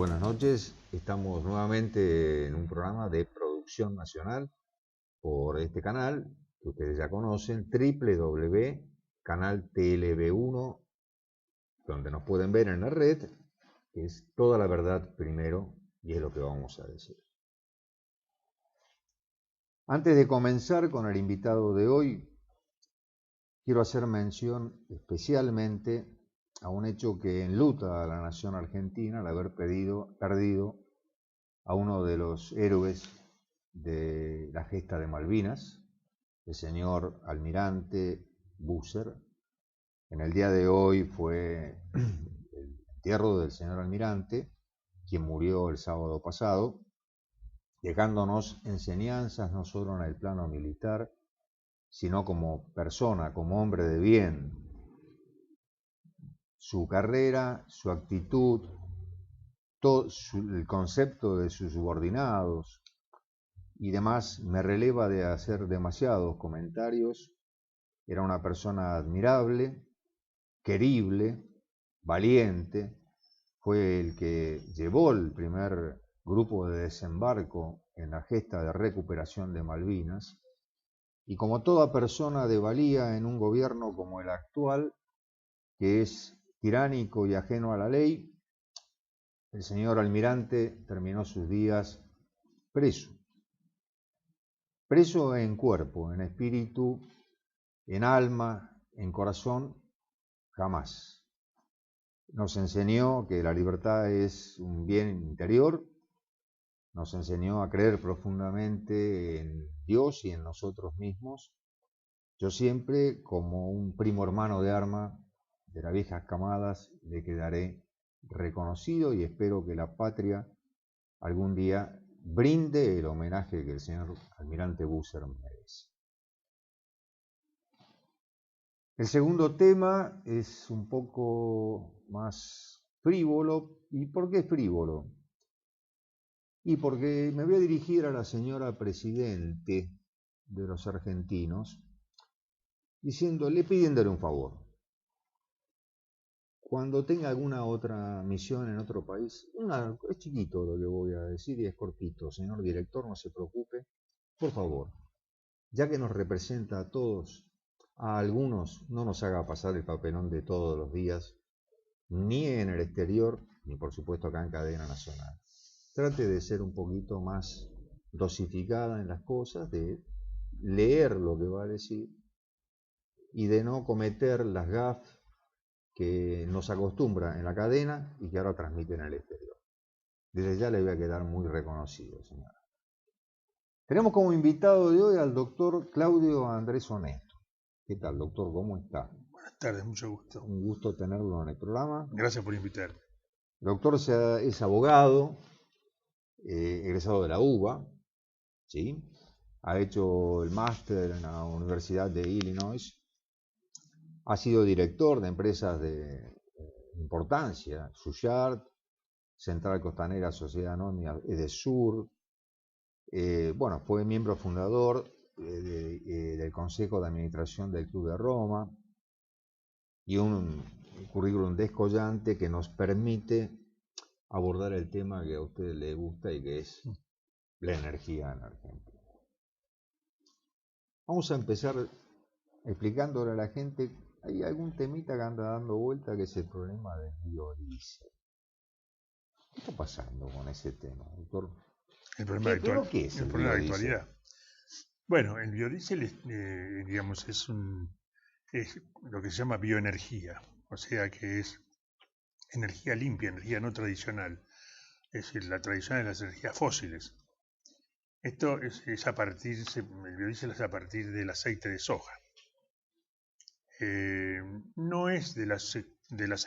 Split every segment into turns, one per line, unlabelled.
buenas noches. Estamos nuevamente en un programa de producción nacional por este canal que ustedes ya conocen, www.canaltlb1, donde nos pueden ver en la red, que es toda la verdad primero y es lo que vamos a decir. Antes de comenzar con el invitado de hoy, quiero hacer mención especialmente a un hecho que enluta a la nación argentina al haber perdido a uno de los héroes de la gesta de Malvinas, el señor almirante Busser. En el día de hoy fue el entierro del señor almirante, quien murió el sábado pasado, dejándonos enseñanzas no solo en el plano militar, sino como persona, como hombre de bien. Su carrera, su actitud, el concepto de sus subordinados y demás me releva de hacer demasiados comentarios. Era una persona admirable, querible, valiente. Fue el que llevó el primer grupo de desembarco en la gesta de recuperación de Malvinas. Y como toda persona de valía en un gobierno como el actual, que es tiránico y ajeno a la ley, el señor almirante terminó sus días preso. Preso en cuerpo, en espíritu, en alma, en corazón, jamás. Nos enseñó que la libertad es un bien interior, nos enseñó a creer profundamente en Dios y en nosotros mismos. Yo siempre, como un primo hermano de arma de las viejas camadas, le quedaré reconocido y espero que la patria algún día brinde el homenaje que el señor almirante Busser merece. El segundo tema es un poco más frívolo. ¿Y por qué frívolo? Y porque me voy a dirigir a la señora presidente de los argentinos, pidiéndole un favor. Cuando tenga alguna otra misión en otro país, es chiquito lo que voy a decir y es cortito, señor director, no se preocupe, por favor, ya que nos representa a todos, a algunos no nos haga pasar el papelón de todos los días, ni en el exterior, ni por supuesto acá en cadena nacional. Trate de ser un poquito más dosificada en las cosas, de leer lo que va a decir y de no cometer las gafas que nos acostumbra en la cadena y que ahora transmite en el exterior. Desde ya le voy a quedar muy reconocido, señora. Tenemos como invitado de hoy al doctor Claudio Andrés Honesto. ¿Qué tal, doctor? ¿Cómo está?
Buenas tardes, mucho gusto.
Un gusto tenerlo en el programa.
Gracias por invitarme.
El doctor es abogado, egresado de la UBA, ¿sí? Ha hecho el máster en la Universidad de Illinois. Ha sido director de empresas de importancia, Suyard, Central Costanera Sociedad Anónima Edesur. Bueno, fue miembro fundador del Consejo de Administración del Club de Roma y un currículum descollante que nos permite abordar el tema que a usted le gusta y que es la energía en Argentina. Vamos a empezar explicándole a la gente, hay algún temita que anda dando vuelta que es el problema del biodiesel. ¿Qué está pasando con ese tema, doctor?
El problema actual,
¿Qué es
el problema de actualidad. Bueno, el biodiesel digamos, es lo que se llama bioenergía, o sea que es energía limpia, energía no tradicional, es decir, la tradicional de las energías fósiles. Esto el biodiesel es a partir del aceite de soja. No es de las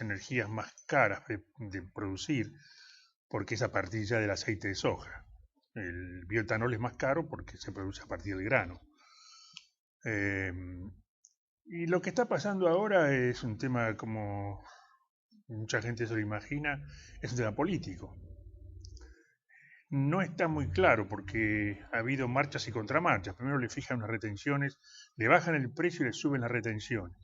energías más caras de producir, porque es a partir ya del aceite de soja. El bioetanol es más caro porque se produce a partir del grano. Y lo que está pasando ahora es un tema, como mucha gente se lo imagina, es un tema político. No está muy claro porque ha habido marchas y contramarchas. Primero le fijan unas retenciones, le bajan el precio y le suben las retenciones.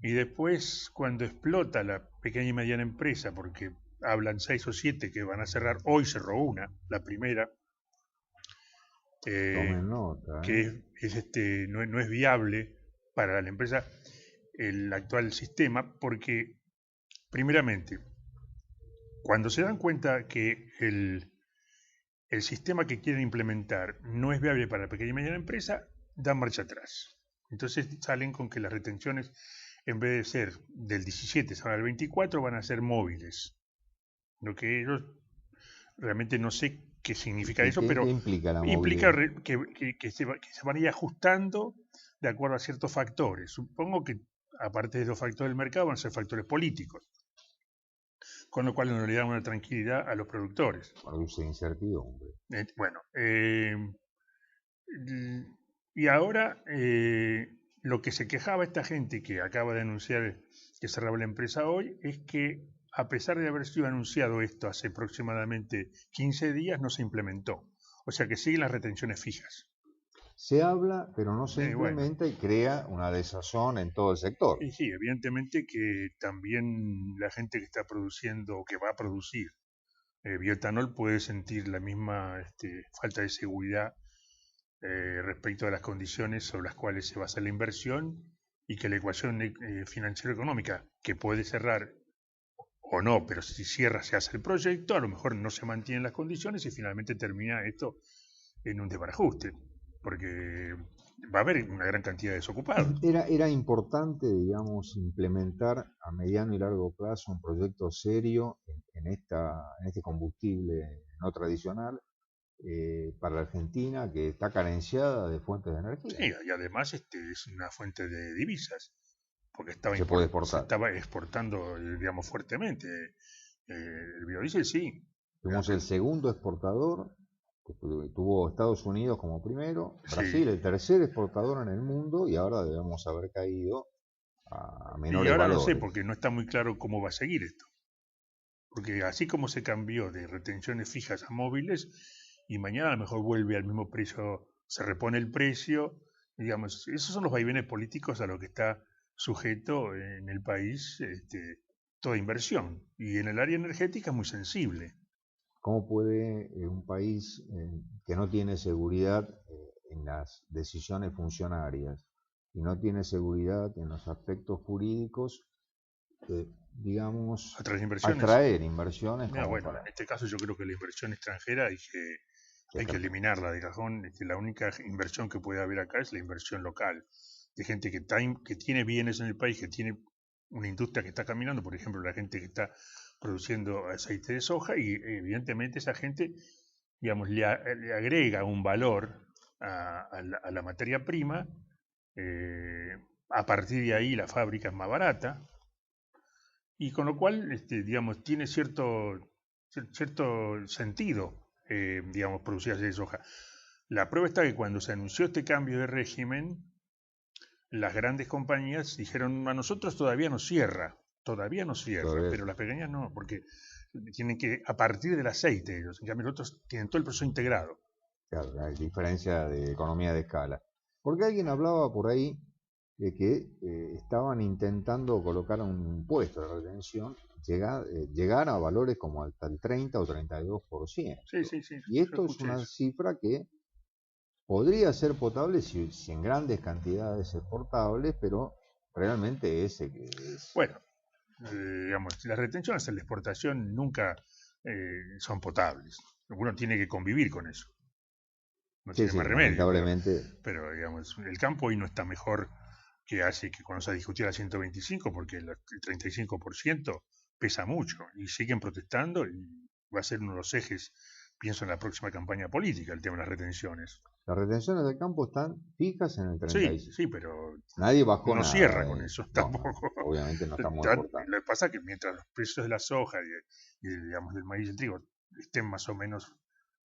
Y después, cuando explota la pequeña y mediana empresa, porque hablan 6 o 7 que van a cerrar. Hoy cerró una, la primera,
Tomen nota,
que no es viable para la empresa el actual sistema, porque primeramente, cuando se dan cuenta que el sistema que quieren implementar no es viable para la pequeña y mediana empresa, dan marcha atrás. Entonces salen con que las retenciones, en vez de ser del 17 al 24, van a ser móviles. Lo que ellos realmente no sé qué significa eso, pero
¿Qué implica la
implica
movilidad?
que se van a ir ajustando de acuerdo a ciertos factores. Supongo que aparte de los factores del mercado van a ser factores políticos, con lo cual no le dan una tranquilidad a los productores.
Produce incertidumbre.
Bueno, y ahora lo que se quejaba esta gente que acaba de anunciar que cerraba la empresa hoy es que a pesar de haber sido anunciado esto hace aproximadamente 15 días, no se implementó. O sea que siguen las retenciones fijas.
Se habla, pero no se
Bueno,
implementa y crea una desazón en todo el sector.
y sí, evidentemente que también la gente que está produciendo o que va a producir bioetanol puede sentir la misma falta de seguridad respecto a las condiciones sobre las cuales se basa la inversión y que la ecuación financiero-económica, que puede cerrar o no, pero si cierra se hace el proyecto, a lo mejor no se mantienen las condiciones y finalmente termina esto en un desbarajuste, porque va a haber una gran cantidad de desocupados.
Era importante, digamos, implementar a mediano y largo plazo un proyecto serio en este combustible no tradicional para la Argentina, que está carenciada de fuentes de energía.
Sí, y además es una fuente de divisas, porque
Se puede
se
exportar.
estaba exportando, digamos, fuertemente. El biodiesel sí.
Fuimos el segundo exportador, que tuvo Estados Unidos como primero, Brasil
Sí.
el tercer exportador en el mundo y ahora debemos haber caído a
Y
menores
ahora no sé,
valores.
porque no está muy claro cómo va a seguir esto. Porque así como se cambió de retenciones fijas a móviles, y mañana a lo mejor vuelve al mismo precio, se repone el precio, digamos, esos son los vaivenes políticos a los que está sujeto en el país toda inversión. Y en el área energética es muy sensible.
¿Cómo puede un país que no tiene seguridad en las decisiones funcionarias y no tiene seguridad en los aspectos jurídicos, digamos,
Otras inversiones,
atraer inversiones como
bueno,
para
en este caso yo creo que la inversión extranjera hay que eliminarla de cajón. La única inversión que puede haber acá es la inversión local, de gente que tiene bienes en el país, que tiene una industria que está caminando, por ejemplo, la gente que está produciendo aceite de soja, y evidentemente esa gente, digamos, le agrega un valor a la materia prima, a partir de ahí la fábrica es más barata, y con lo cual, digamos, tiene cierto sentido, digamos, producir aceite de soja. La prueba está que cuando se anunció este cambio de régimen, las grandes compañías dijeron, a nosotros todavía no cierra, pero las pequeñas no, porque tienen que, a partir del aceite ellos, en cambio los otros tienen todo el proceso integrado.
Claro, la diferencia de economía de escala. Porque alguien hablaba por ahí de que estaban intentando colocar un impuesto de retención, llegar a valores como hasta el 30 o 32%.
Sí,
Y esto es una cifra que podría ser potable si en grandes cantidades es portable, pero realmente ese que es...
Bueno, digamos, las retenciones en la exportación nunca son potables. Uno tiene que convivir con eso. No tiene más remedio.
Lamentablemente.
Pero, digamos, el campo hoy no está mejor que hace que cuando se discutía la 125, porque el 35% pesa mucho y siguen protestando y va a ser uno de los ejes, pienso, en la próxima campaña política, el tema de las retenciones.
Las retenciones del campo están fijas en el 35.
Sí, pero
nadie bajó
no
nada,
cierra con eso tampoco.
Obviamente no estamos exportando.
Lo que pasa es que mientras los precios de la soja y digamos, del maíz y el trigo estén más o menos,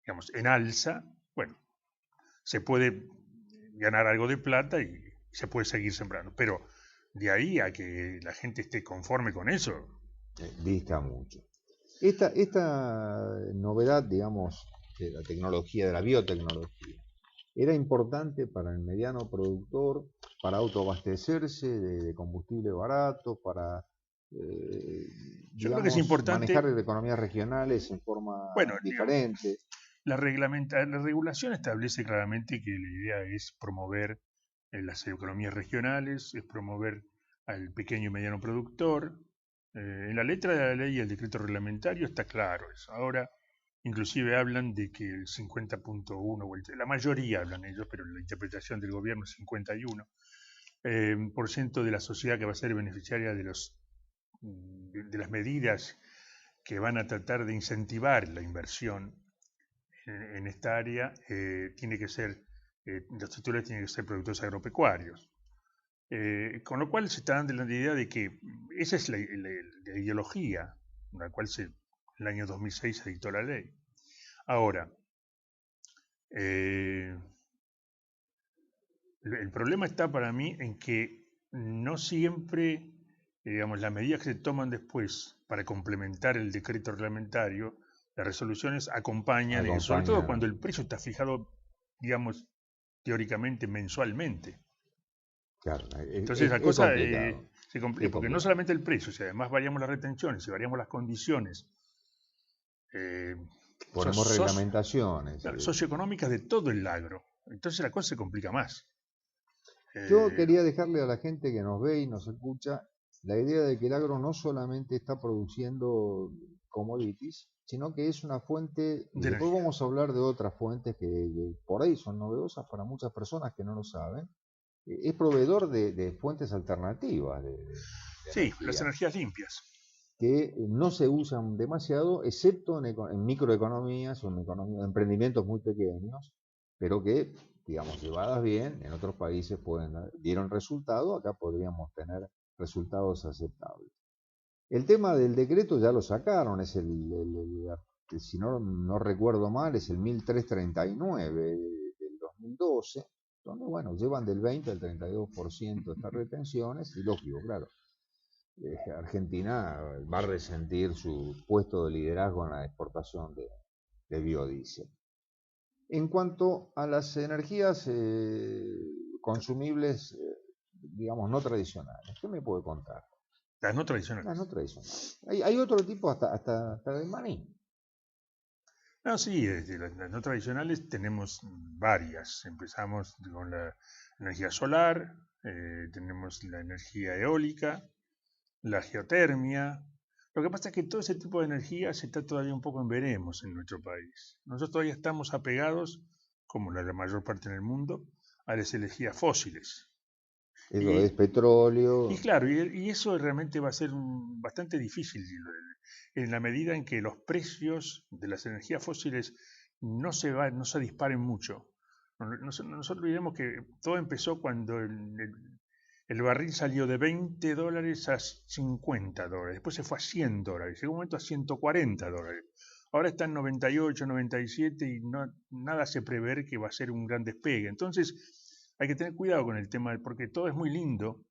digamos, en alza, bueno, se puede ganar algo de plata y se puede seguir sembrando. Pero de ahí a que la gente esté conforme con eso,
dista mucho. Esta novedad, digamos, de la tecnología, de la biotecnología, era importante para el mediano productor, para autoabastecerse de combustible barato, para
Yo creo que es
digamos,
importante,
manejar economías regionales en forma
bueno, digamos,
diferente.
la regulación establece claramente que la idea es promover las economías regionales, es promover al pequeño y mediano productor. En la letra de la ley y el decreto reglamentario está claro eso. Ahora, inclusive hablan de que el 50.1, la mayoría hablan ellos, pero la interpretación del gobierno es 51, por ciento de la sociedad que va a ser beneficiaria de las medidas que van a tratar de incentivar la inversión en esta área, tiene que ser, los titulares tienen que ser productores agropecuarios. Con lo cual se está dando la idea de que esa es la ideología en la cual en el año 2006 se dictó la ley. Ahora, el problema está para mí en que no siempre, digamos, las medidas que se toman después para complementar el decreto reglamentario, las resoluciones acompañan, sobre todo cuando el precio está fijado, digamos, teóricamente mensualmente.
Claro,
entonces la cosa se complica, porque no
complicado.
solamente el precio, si además variamos las retenciones, si variamos las condiciones
ponemos reglamentaciones
socioeconómicas de todo el agro, entonces la cosa se complica más.
Yo quería dejarle a la gente que nos ve y nos escucha la idea de que el agro no solamente está produciendo commodities, sino que es una fuente, y después vamos a hablar de otras fuentes que por ahí son novedosas para muchas personas que no lo saben. Es proveedor de fuentes alternativas de
sí, energía, las energías limpias.
Que no se usan demasiado, excepto en microeconomías o en emprendimientos muy pequeños, pero que, digamos, llevadas bien, en otros países dieron resultado, acá podríamos tener resultados aceptables. El tema del decreto ya lo sacaron, es si no recuerdo mal, es el 1339 del 2012, donde, bueno, llevan del 20 al 32% estas retenciones, y lógico, claro, Argentina va a resentir su puesto de liderazgo en la exportación de biodiesel. En cuanto a las energías consumibles, digamos, no tradicionales, ¿qué me puede contar?
Las no tradicionales.
Las no tradicionales. Hay otro tipo hasta el maní.
No, sí, las no tradicionales tenemos varias. Empezamos con la energía solar, tenemos la energía eólica, la geotermia. Lo que pasa es que todo ese tipo de energía se está todavía un poco en veremos en nuestro país. Nosotros todavía estamos apegados, como la mayor parte en el mundo, a las energías fósiles.
Eso es petróleo.
Y claro, y eso realmente va a ser bastante difícil en la medida en que los precios de las energías fósiles no se disparen mucho. No se olvidemos que todo empezó cuando el barril salió de $20 a $50, después se fue a $100, llegó un momento a $140. Ahora está en 98, 97 y nada hace prever que va a ser un gran despegue. Entonces hay que tener cuidado con el tema, porque todo es muy lindo,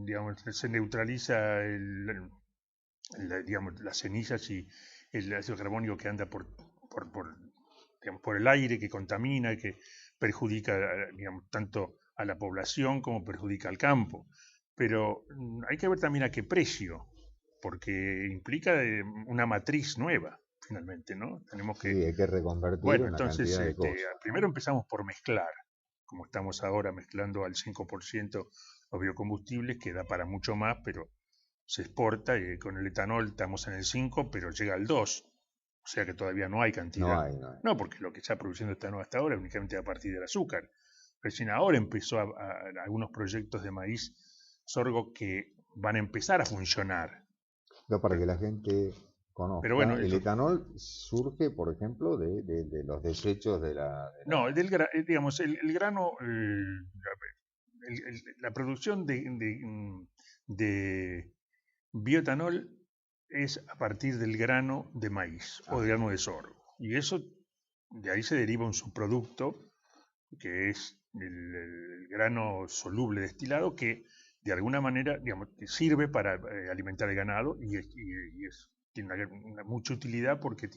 digamos, se neutraliza digamos, las cenizas y el ácido carbónico que anda por el aire, que contamina, que perjudica, digamos, tanto a la población como perjudica al campo. Pero hay que ver también a qué precio, porque implica una matriz nueva, finalmente, ¿no? Tenemos que...
Sí, hay que reconvertir
bueno,
una
entonces,
cantidad de cosas.
primero empezamos por mezclar, como estamos ahora mezclando al 5% los biocombustibles, que da para mucho más, pero se exporta y con el etanol estamos en el 5, pero llega al 2. O sea que todavía no hay cantidad. No, porque lo que está produciendo etanol hasta ahora es únicamente a partir del azúcar. Recién ahora empezó algunos proyectos de maíz sorgo que van a empezar a funcionar.
No, para que la gente conozca, pero bueno, el etanol surge, por ejemplo, de los desechos de la...
No, digamos, el grano, la producción de bioetanol es a partir del grano de maíz o del grano de sorgo. Y eso, de ahí se deriva un subproducto, que es el grano soluble destilado, que de alguna manera, digamos, sirve para alimentar el ganado y tiene mucha utilidad porque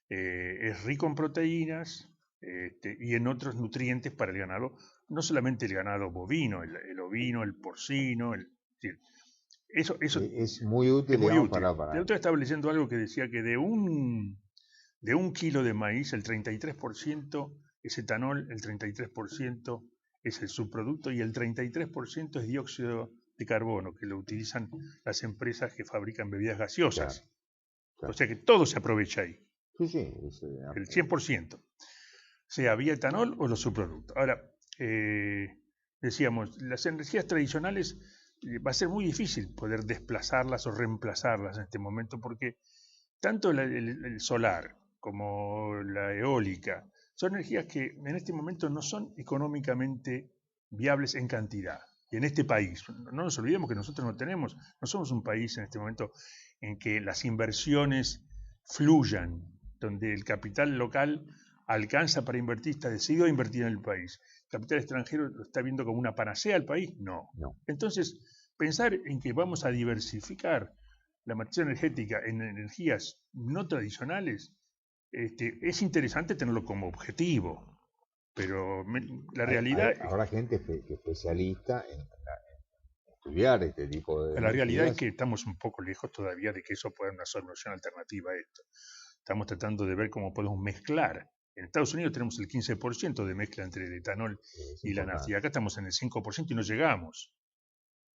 es rico en proteínas y en otros nutrientes para el ganado, no solamente el ganado bovino, el ovino, el porcino, Eso
es muy útil,
es muy
digamos,
útil.
para...
De otro estaba leyendo algo que decía que de un kilo de maíz, el 33% es etanol, el 33% es el subproducto y el 33% es dióxido de carbono, que lo utilizan las empresas que fabrican bebidas gaseosas.
Claro, claro.
O sea que todo se aprovecha ahí,
Sí, sí.
el 100%, sea vía etanol o los subproductos. Ahora, decíamos, las energías tradicionales va a ser muy difícil poder desplazarlas o reemplazarlas en este momento porque tanto el solar como la eólica son energías que en este momento no son económicamente viables en cantidad. Y en este país, no nos olvidemos que nosotros no somos un país en este momento en que las inversiones fluyan, donde el capital local alcanza para invertir, está decidido a invertir en el país. El capital extranjero lo está viendo como una panacea al país, no. Entonces, pensar en que vamos a diversificar la matriz energética en energías no tradicionales, es interesante tenerlo como objetivo, pero la realidad...
Habrá gente que es especialista en estudiar este tipo de
La realidad es
energías.
que estamos un poco lejos todavía de que eso pueda ser una solución alternativa a esto. Estamos tratando de ver cómo podemos mezclar. En Estados Unidos tenemos el 15% de mezcla entre el etanol y la nafta, y acá estamos en el 5% y no llegamos.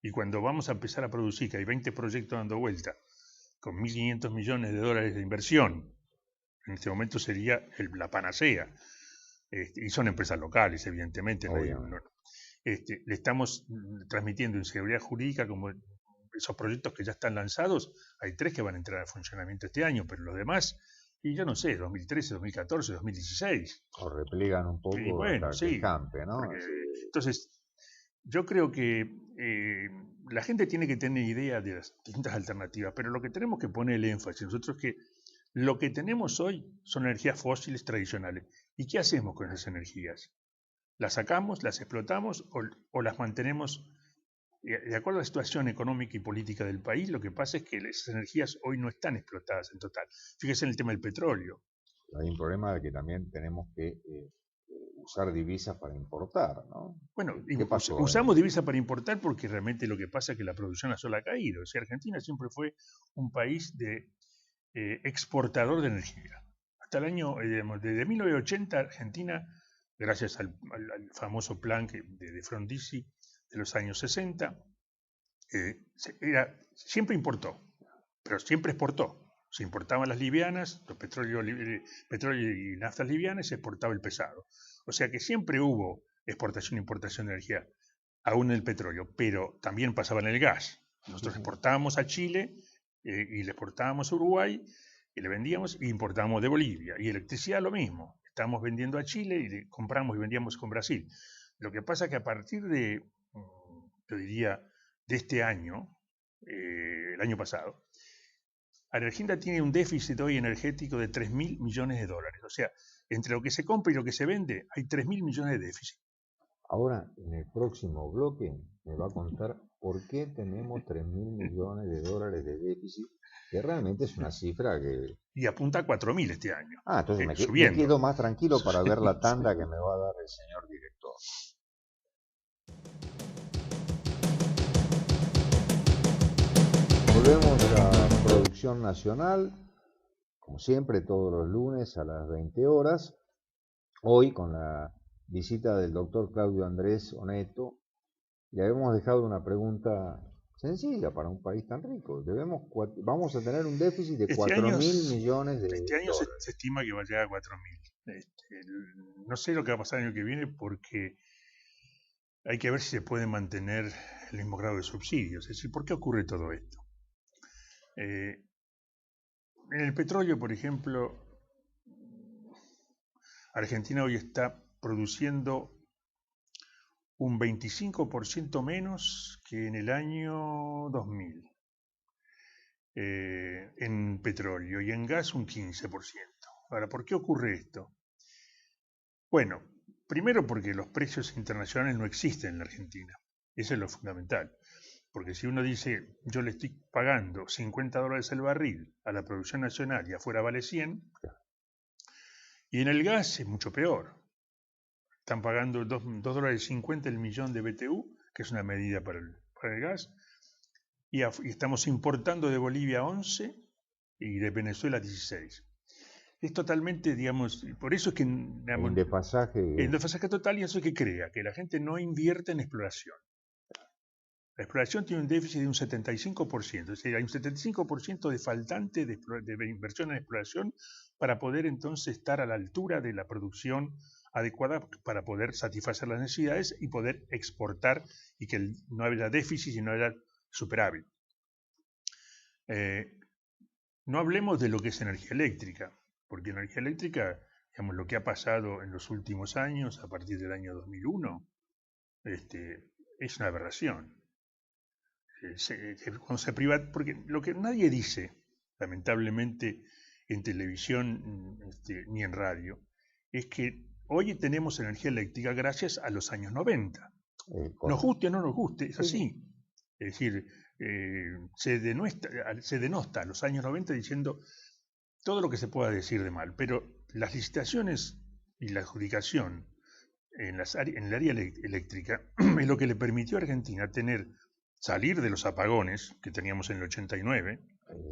Y cuando vamos a empezar a producir, que hay 20 proyectos dando vuelta, con 1.500 millones de dólares de inversión, en este momento sería la panacea. Y son empresas locales, evidentemente. Le estamos transmitiendo inseguridad jurídica como esos proyectos que ya están lanzados. Hay 3 que van a entrar a funcionamiento este año, pero los demás, y yo no sé, 2013, 2014, 2016.
O repliegan un poco
y bueno,
hasta que campe, ¿no?
Entonces, yo creo que la gente tiene que tener idea de las distintas alternativas, pero lo que tenemos que poner el énfasis nosotros es que lo que tenemos hoy son energías fósiles tradicionales. ¿Y qué hacemos con esas energías? ¿Las sacamos, las explotamos o las mantenemos? De acuerdo a la situación económica y política del país, lo que pasa es que esas energías hoy no están explotadas en total. Fíjese en el tema del petróleo.
Hay un problema de que también tenemos que usar divisas para importar, ¿no?
Bueno,
¿Qué pasó
usamos divisas para importar porque realmente lo que pasa es que la producción a sola ha caído. O sea, Argentina siempre fue un país de exportador de energía. Hasta el año, desde 1980, Argentina, gracias al famoso plan de Frondizi de los años 60, siempre importó, pero siempre exportó. Se importaban las livianas, los petróleo y naftas livianas, y se exportaba el pesado. O sea que siempre hubo exportación e importación de energía, aún en el petróleo, pero también pasaba en el gas. Nosotros exportábamos a Chile y le exportábamos a Uruguay y le vendíamos e importábamos de Bolivia. Y electricidad lo mismo. Estamos vendiendo a Chile y le compramos y vendíamos con Brasil. Lo que pasa es que a partir de, yo diría, de este año, el año pasado, Argentina tiene un déficit hoy energético de 3.000 millones de dólares. O sea, entre lo que se compra y lo que se vende, hay 3.000 millones de déficit.
Ahora, en el próximo bloque, me va a contar por qué tenemos 3.000 millones de dólares de déficit, que realmente es una cifra que...
Y apunta a 4.000 este año.
Entonces me quedo más tranquilo para ver la tanda que me va a dar el señor director. Volvemos a Producción Nacional, como siempre, todos los lunes a las 20 horas. Hoy, con la visita del doctor Claudio Andrés Oneto, le habíamos dejado una pregunta sencilla para un país tan rico. Vamos a tener un déficit de 4.000 millones de dólares.
Este año se estima que va a llegar a 4.000. No sé lo que va a pasar el año que viene porque hay que ver si se puede mantener el mismo grado de subsidios. Es decir, ¿por qué ocurre todo esto? En el petróleo, por ejemplo, Argentina hoy está produciendo un 25% menos que en el año 2000 en petróleo y en gas un 15%. Ahora, ¿por qué ocurre esto? Bueno, primero porque los precios internacionales no existen en la Argentina. Eso es lo fundamental. Porque si uno dice, yo le estoy pagando $50 el barril a la producción nacional y afuera vale 100, y en el gas es mucho peor. Están pagando $2.50 el millón de BTU, que es una medida para el gas, y estamos importando de Bolivia 11 y de Venezuela 16. Es totalmente, digamos, por eso es que digamos,
el desfasaje
total, y eso es que crea que la gente no invierte en exploración. La exploración tiene un déficit de un 75%, es decir, hay un 75% de faltante de inversión en exploración para poder entonces estar a la altura de la producción adecuada para poder satisfacer las necesidades y poder exportar y que no haya déficit y no haya superávit. No hablemos de lo que es energía eléctrica, porque energía eléctrica, digamos, lo que ha pasado en los últimos años, a partir del año 2001, es una aberración. Cuando se privatiza, porque lo que nadie dice, lamentablemente, en televisión ni en radio, es que hoy tenemos energía eléctrica gracias a los años 90. Nos guste o no nos guste, es así. Es decir, se denosta a los años 90 diciendo todo lo que se pueda decir de mal, pero las licitaciones y la adjudicación en el área eléctrica es lo que le permitió a Argentina salir de los apagones que teníamos en el 89.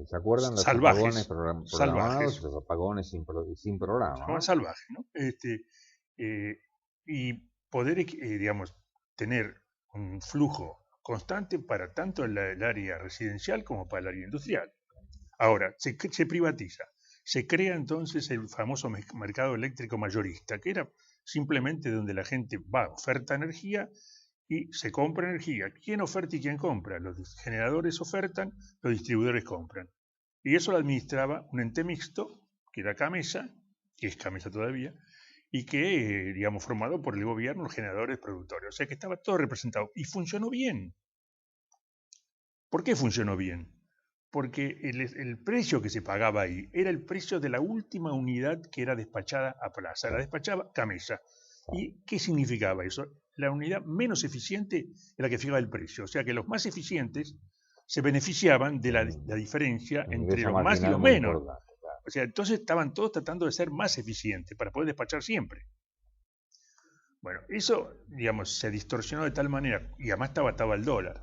¿Se acuerdan los
salvajes,
apagones programados, los apagones sin programa?
¿no? Salvajes, ¿no? Y poder, digamos, tener un flujo constante para tanto el área residencial como para el área industrial. Ahora, se privatiza. Se crea entonces el famoso mercado eléctrico mayorista, que era simplemente donde la gente va, oferta energía y se compra energía. ¿Quién oferta y quién compra? Los generadores ofertan, los distribuidores compran. Y eso lo administraba un ente mixto, que era Camesa, que es Camesa todavía, y que, digamos, formado por el gobierno, los generadores, productores. O sea que estaba todo representado. Y funcionó bien. ¿Por qué funcionó bien? Porque el precio que se pagaba ahí era el precio de la última unidad que era despachada a plaza. La despachaba Camesa. ¿Y qué significaba eso? La unidad menos eficiente era la que fijaba el precio. O sea que los más eficientes se beneficiaban de la diferencia entre los más y los menos. O sea, entonces estaban todos tratando de ser más eficientes para poder despachar siempre. Bueno, eso, digamos, se distorsionó de tal manera, y además estaba el dólar.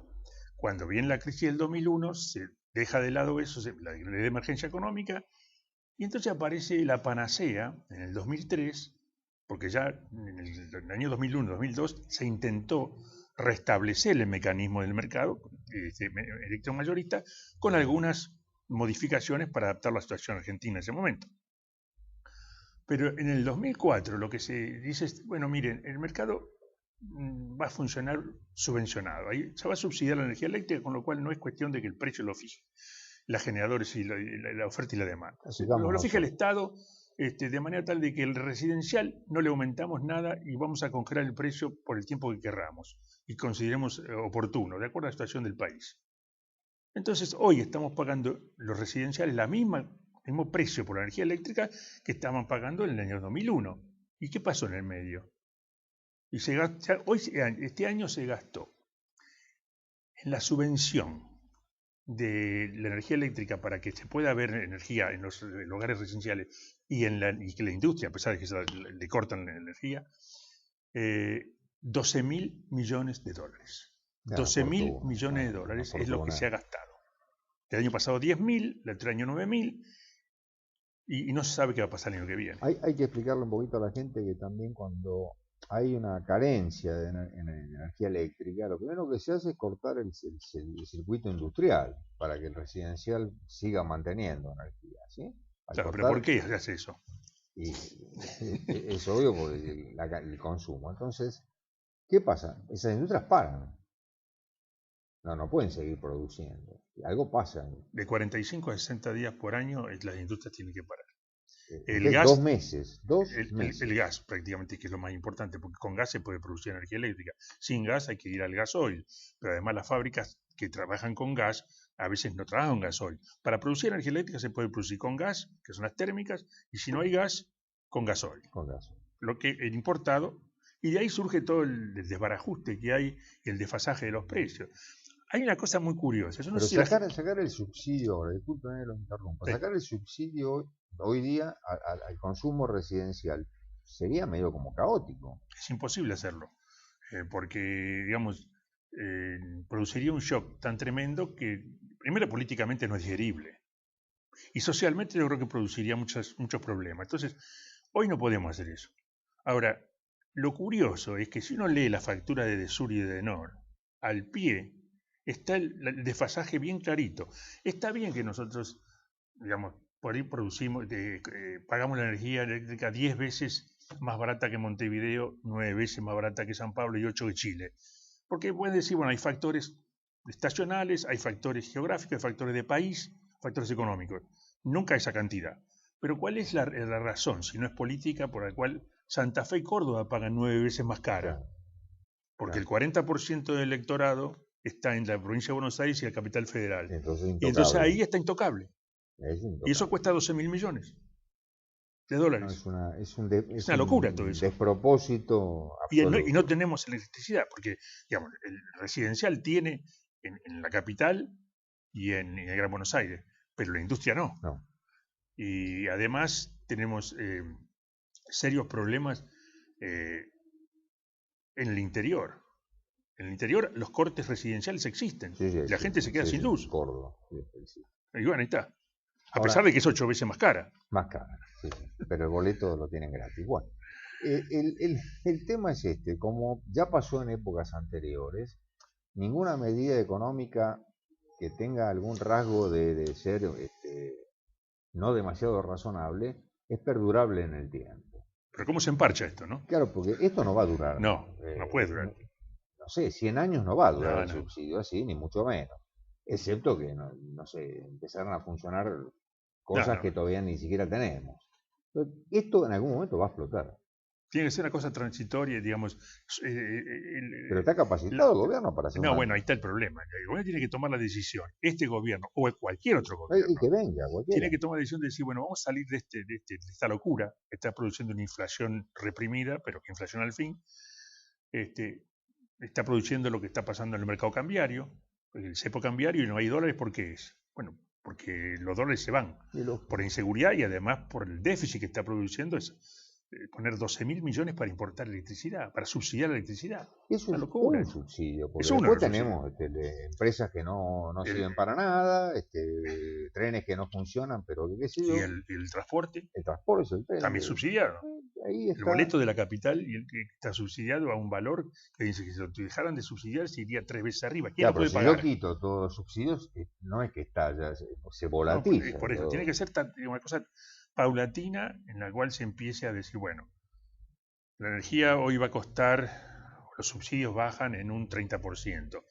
Cuando viene la crisis del 2001, se deja de lado eso, la ley de emergencia económica, y entonces aparece la panacea en el 2003, porque ya en el año 2001-2002 se intentó restablecer el mecanismo del mercado electromayorista con algunas modificaciones para adaptar la situación argentina en ese momento. Pero en el 2004 lo que se dice es, bueno, miren, el mercado va a funcionar subvencionado. Ahí se va a subsidiar la energía eléctrica, con lo cual no es cuestión de que el precio lo fije los generadores y la oferta y la demanda. Lo fija el Estado de manera tal de que el residencial no le aumentamos nada y vamos a congelar el precio por el tiempo que querramos y consideremos oportuno, de acuerdo a la situación del país. Entonces, hoy estamos pagando los residenciales el mismo precio por la energía eléctrica que estaban pagando en el año 2001. ¿Y qué pasó en el medio? Y este año se gastó en la subvención de la energía eléctrica para que se pueda ver energía en los hogares residenciales y que la industria, a pesar de que le cortan la energía, 12.000 millones de dólares. 12.000 millones de dólares es lo que se ha gastado. El año pasado 10.000, el otro año 9.000, y no se sabe qué va a pasar el año que viene.
Hay que explicarle un poquito a la gente que también cuando hay una carencia de energía eléctrica, lo primero que se hace es cortar el circuito industrial para que el residencial siga manteniendo energía, ¿sí?
Claro, pero ¿por qué se hace eso?
Y es obvio por el consumo. Entonces, ¿qué pasa? Esas industrias paran. No pueden seguir produciendo. Algo pasa.
De 45 a 60 días por año las industrias tienen que parar.
El gas, 2 meses.
El gas prácticamente, que es lo más importante, porque con gas se puede producir energía eléctrica. Sin gas hay que ir al gasoil. Pero además las fábricas que trabajan con gas a veces no trabajan con gasoil. Para producir energía eléctrica se puede producir con gas, que son las térmicas, y si no hay gas, con gasoil. Lo que el importado, y de ahí surge todo el desbarajuste que hay y el desfasaje de los precios. Hay una cosa muy curiosa. Yo no sé
sacar el subsidio, disculpen que lo interrumpa, sí. Sacar el subsidio hoy día al consumo residencial sería medio como caótico.
Es imposible hacerlo, porque, digamos, produciría un shock tan tremendo que, primero, políticamente no es digerible. Y socialmente yo creo que produciría muchos problemas. Entonces, hoy no podemos hacer eso. Ahora, lo curioso es que si uno lee la factura de Edesur y de Edenor, al pie está el desfasaje bien clarito. Está bien que nosotros, digamos, por ahí pagamos la energía eléctrica 10 veces más barata que Montevideo, 9 veces más barata que San Pablo y 8 que Chile. Porque pueden decir, bueno, hay factores estacionales, hay factores geográficos, hay factores de país, factores económicos. Nunca esa cantidad. Pero ¿cuál es la razón, si no es política, por la cual Santa Fe y Córdoba pagan 9 veces más cara? Porque el 40% del electorado está en la provincia de Buenos Aires y la capital federal. Y entonces ahí está intocable. Y eso cuesta 12.000 millones de dólares.
No, es
una locura todo eso.
Despropósito absoluto.
Y no tenemos electricidad, porque digamos, el residencial tiene en la capital y en el Gran Buenos Aires, pero la industria no. Y además tenemos serios problemas en el interior. En el interior los cortes residenciales existen. La gente se queda sin luz.
Córdoba.
Y bueno, ahí está. A pesar de que es 8 veces más cara.
Más cara, sí. Pero el boleto lo tienen gratis. Bueno, el tema es este. Como ya pasó en épocas anteriores, ninguna medida económica que tenga algún rasgo de ser no demasiado razonable es perdurable en el tiempo.
Pero ¿cómo se emparcha esto, no?
Claro, porque esto no va a durar.
No puede durar.
No sé, 100 años no va a durar el subsidio así, ni mucho menos. Excepto que, no sé, empezaron a funcionar cosas que todavía ni siquiera tenemos. Entonces, esto en algún momento va a explotar.
Tiene que ser una cosa transitoria, digamos.
Pero está capacitado el gobierno para hacer
bueno, ahí está el problema. El gobierno tiene que tomar la decisión, este gobierno o cualquier otro gobierno.
Y que venga, cualquiera.
Tiene que tomar la decisión de decir, bueno, vamos a salir de esta locura que está produciendo una inflación reprimida, pero que inflación al fin. Está produciendo lo que está pasando en el mercado cambiario. El cepo cambiario y no hay dólares, ¿por qué es? Bueno, porque los dólares se van por inseguridad y además por el déficit que está produciendo es poner 12.000 millones para importar electricidad, para subsidiar la electricidad.
Es un subsidio, porque después tenemos empresas que no sirven para nada, trenes que no funcionan, pero qué sé yo.
Y el transporte.
El transporte es el tren.
También subsidiado.
Ahí está.
El boleto de la capital y el que está subsidiado a un valor que dice que si lo dejaran de subsidiar se iría 3 veces arriba. ¿Quién lo puede pagar?
Si yo quito todos los subsidios, no es que está, ya se volatiza.
Por eso, tiene que ser una cosa paulatina en la cual se empiece a decir, bueno, la energía hoy va a costar, los subsidios bajan en un 30%,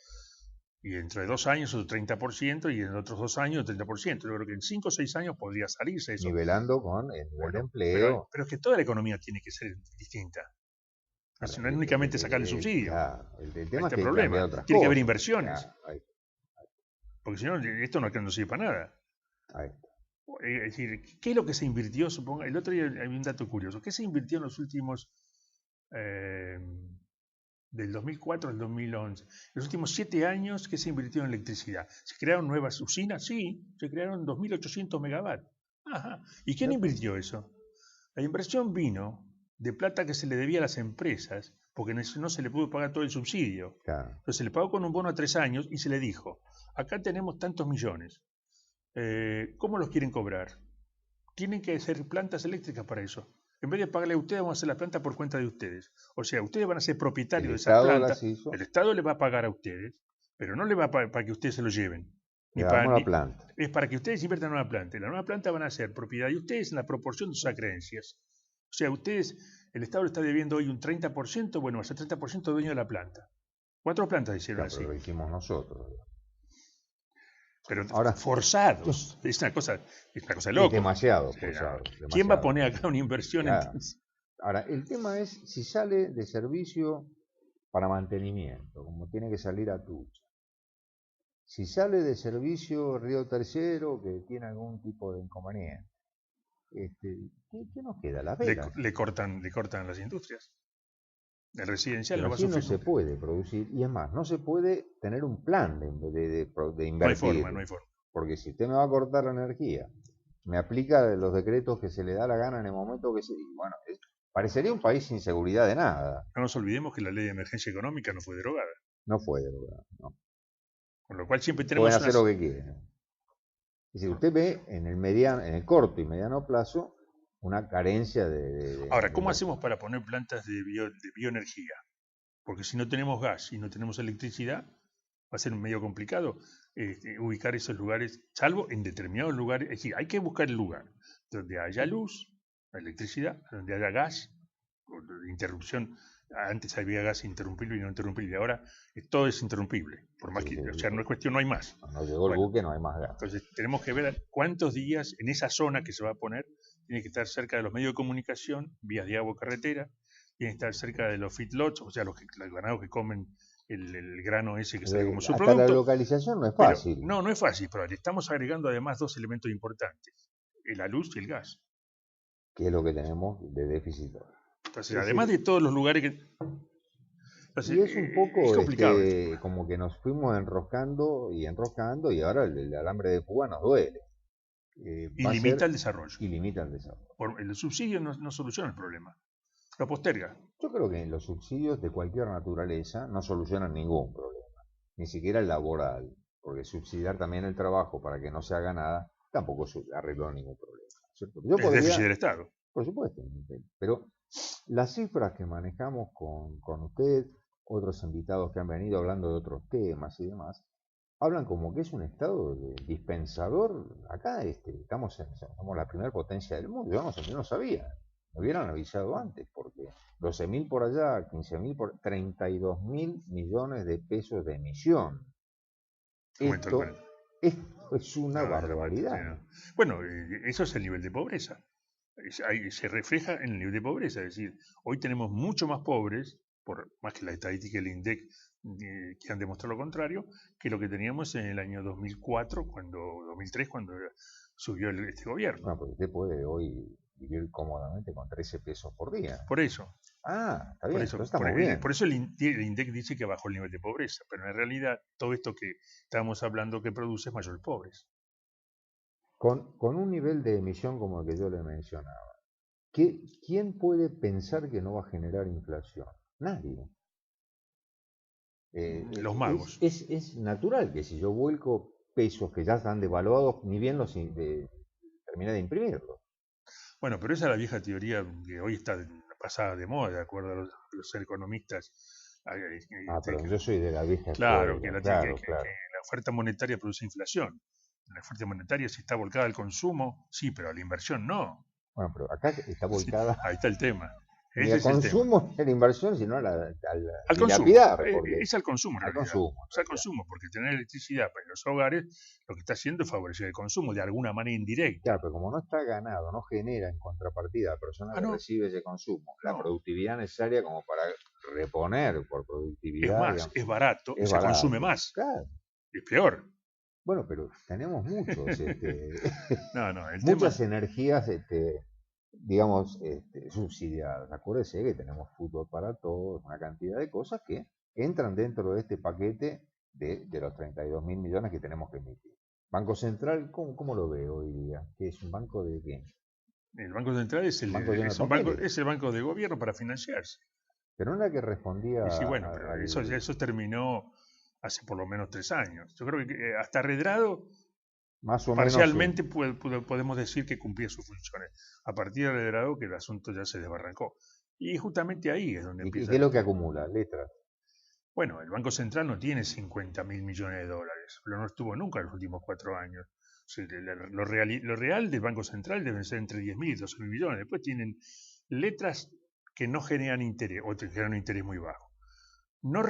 y dentro de 2 años otro 30%, y en otros 2 años otro 30%. Yo creo que en 5 o 6 años podría salirse eso.
Nivelando con el nivel de empleo.
Pero es que toda la economía tiene que ser distinta. No es únicamente sacar el subsidio.
El tema es que
problema. Tiene que haber inversiones. Porque si no, esto no sirve para nada.
Ahí.
Es decir, ¿qué es lo que se invirtió? Supongo, el otro día hay un dato curioso. ¿Qué se invirtió en los últimos, del 2004 al 2011? En los últimos 7 años, ¿qué se invirtió en electricidad? ¿Se crearon nuevas usinas? Sí, se crearon 2.800 megavatios. Ajá. ¿Y quién invirtió eso? La inversión vino de plata que se le debía a las empresas, porque no se le pudo pagar todo el subsidio.
Claro.
Entonces se le pagó con un bono a 3 años y se le dijo, acá tenemos tantos millones. ¿Cómo los quieren cobrar? Tienen que hacer plantas eléctricas para eso. En vez de pagarle a ustedes, vamos a hacer la planta por cuenta de ustedes. O sea, ustedes van a ser propietarios de esa planta. El Estado le va a pagar a ustedes, pero no le va a pagar para que ustedes se lo lleven.
Planta.
Es para que ustedes inviertan en una planta. Y la nueva planta van a ser propiedad de ustedes en la proporción de sus creencias. O sea, el Estado le está debiendo hoy un 30%, bueno, va a ser 30% dueño de la planta. 4 plantas hicieron así.
Pero lo hicimos nosotros.
Pero ahora, forzados. Es una cosa loca.
Demasiado forzado.
¿Quién va a poner acá una inversión? Entonces?
Ahora, el tema es si sale de servicio para mantenimiento, como tiene que salir Atucha. Si sale de servicio Río Tercero, que tiene algún tipo de inconveniente. ¿Qué nos queda? Las velas.
Le cortan las industrias. El residencial
no va a sufrir. No se puede producir, y es más, no se puede tener un plan de invertir.
No hay forma.
Porque si usted me va a cortar la energía, me aplica los decretos que se le da la gana en el momento que se... Bueno, parecería un país sin seguridad de nada.
No nos olvidemos que la ley de emergencia económica no fue derogada.
No fue derogada, no.
Con lo cual siempre
Pueden
tenemos
hacer lo que quieran. Es decir, usted ve en el corto y mediano plazo una carencia
Ahora,
de
¿cómo
inversión.
hacemos para poner plantas de bioenergía? Porque si no tenemos gas y no tenemos electricidad, va a ser medio complicado ubicar esos lugares, salvo en determinados lugares. Es decir, hay que buscar el lugar donde haya luz, electricidad, donde haya gas, interrupción. Antes había gas interrumpible y no interrumpible, ahora todo es interrumpible, por más
Sí,
que,
sí,
o
sí,
sea, no es cuestión, no hay más.
Cuando llegó el
Bueno,
buque no hay más gas.
entonces tenemos que ver cuántos días en esa zona que se va a poner, tiene que estar cerca de los medios de comunicación, vías de agua, carretera, tiene que estar cerca de los feedlots, o sea, los ganados que comen el grano ese que sale como
Hasta la
subproducto.
localización no es
Pero
fácil.
no es fácil, pero le estamos agregando además dos elementos importantes, la luz y el gas.
Que es lo que tenemos de déficit.
Entonces,
Es
además
decir,
de todos los lugares que... Entonces,
y es un poco
es complicado el tema.
como que nos fuimos enroscando y ahora el alambre de púa nos duele.
Y
Va a
limita
ser
el desarrollo.
y limita el desarrollo.
El subsidio no soluciona el problema, lo posterga.
Yo creo que los subsidios de cualquier naturaleza no solucionan ningún problema, ni siquiera el laboral, porque subsidiar también el trabajo para que no se haga nada tampoco arregló ningún problema, ¿cierto? Yo
Es déficit
podría,
del Estado.
por supuesto, pero las cifras que manejamos con usted, otros invitados que han venido hablando de otros temas y demás, hablan como que es un estado dispensador. Acá somos la primera potencia del mundo. Yo no sabía. Me hubieran avisado antes, porque 12.000 por allá, 15.000 por 32.000 millones de pesos de emisión. Esto es una barbaridad.
No. Bueno, eso es el nivel de pobreza. Se refleja en el nivel de pobreza. Es decir, hoy tenemos mucho más pobres, por más que la estadística y el INDEC que han demostrado lo contrario, que lo que teníamos en el año 2004, 2003, cuando subió este gobierno.
No, porque usted puede hoy vivir cómodamente con 13 pesos por día.
Por eso.
Ah, está bien, estamos bien.
Por eso el INDEC dice que bajó el nivel de pobreza, pero en realidad todo esto que estamos hablando que produce es mayor pobres.
Con un nivel de emisión como el que yo le mencionaba, ¿quién puede pensar que no va a generar inflación? Nadie.
Los magos.
Es natural que si yo vuelco pesos que ya están devaluados, ni bien terminé de imprimirlos.
Bueno, pero esa es la vieja teoría que hoy está pasada de moda, de acuerdo a los economistas.
Pero yo soy de la vieja
claro,
escuela.
que la oferta monetaria produce inflación. La oferta monetaria, si está volcada al consumo, sí, pero a la inversión no.
Bueno, pero acá está volcada.
Sí, ahí está el tema.
Ni al consumo ni a la inversión, sino
al
consumo.
Es al consumo, en realidad. Es al consumo, porque tener electricidad en los hogares lo que está haciendo es favorecer el consumo de alguna manera indirecta.
Claro, pero como no está ganado, no genera en contrapartida a la persona que recibe ese consumo la productividad necesaria como para reponer por productividad.
Es más, digamos, es barato, se consume más.
Claro.
Es peor.
Bueno, pero tenemos muchos,
el
muchas energías, digamos, subsidiadas. Acuérdese que tenemos fútbol para todos, una cantidad de cosas que entran dentro de este paquete de los 32.000 millones que tenemos que emitir. Banco Central, ¿cómo lo ve hoy día? ¿Qué es un banco de qué?
El Banco Central es el banco de gobierno para financiarse.
Pero no era que respondía...
Sí, bueno, pero eso terminó hace por lo menos 3 años. Yo creo que hasta Redrado
más o
parcialmente podemos decir que cumplía sus funciones. A partir de Redrado que el asunto ya se desbarrancó. Y justamente ahí es donde empieza.
¿Y qué es lo que acumula? Letras.
Bueno, el Banco Central no tiene 50.000 millones de dólares. No estuvo nunca en los últimos 4 años. O sea, lo real del Banco Central deben ser entre 10.000 y 12.000 millones. Después tienen letras que no generan interés o que generan un interés muy bajo. No